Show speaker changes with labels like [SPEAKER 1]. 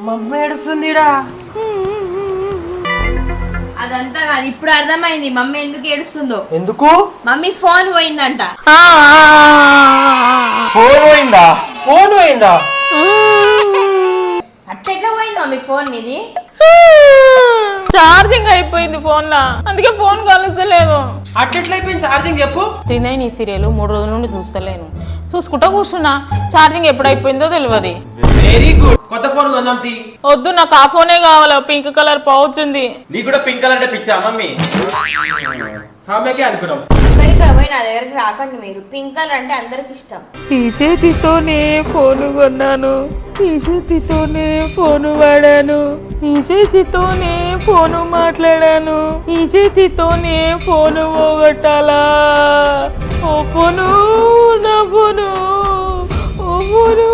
[SPEAKER 1] Mummy ఏడుస్తుందిడా.
[SPEAKER 2] అదంతా కాదు, ఇప్పుడు అర్థమైంది మమ్మీ ఎందుకు ఏడుస్తుందో.
[SPEAKER 1] ఎందుకు?
[SPEAKER 2] మమ్మీ ఫోన్ పోయిందంట.
[SPEAKER 1] ఫోన్ పోయిందా? ఫోన్ పోయిందా?
[SPEAKER 2] అట్టెట్లా పోయింది మమ్మీ ఫోన్ నీది?
[SPEAKER 3] ఛార్జింగ్ అయిపోయింది ఫోన్ లా, అందుకే ఫోన్ కలుస్తలేదు.
[SPEAKER 1] అట్టెట్లయిపోయింది ఛార్జింగ్ చెప్పు.
[SPEAKER 3] 39 ఈ సీరియల్ 3 రోజుల నుండి చూస్తలేను, చూసుకుంటా కూర్చున్నా. ఛార్జింగ్ ఎప్పుడైపోయిందో తెలియదు.
[SPEAKER 1] Very good. కొత్త ఫోన్ కొందాం తీ.
[SPEAKER 3] వద్దు, నాకు ఆ ఫోనే కావాలి. పింక్ కలర్ పౌచ్ ఉంది.
[SPEAKER 1] నీకు కూడా పింక్ కలర్ అంటే పిచ్చా మమ్మీ? సామ్యకే అనుకున్నాం.
[SPEAKER 2] అక్కడిక్కడ పోయి నా దగ్గరికి రాకండి మీరు. పింక్ కలర్ అంటే అందరికి ఇష్టం.
[SPEAKER 3] ఈ చేతితోనే ఫోను కొన్నాను, ఈ చేతితోనే ఫోను వాడాను, ఈ చేతితోనే ఫోను మాట్లాడాను, ఈ చేతితోనే ఫోను పోగొట్టాలా. ఓ ఫోను, నా ఫోను, ఓ ఫోను.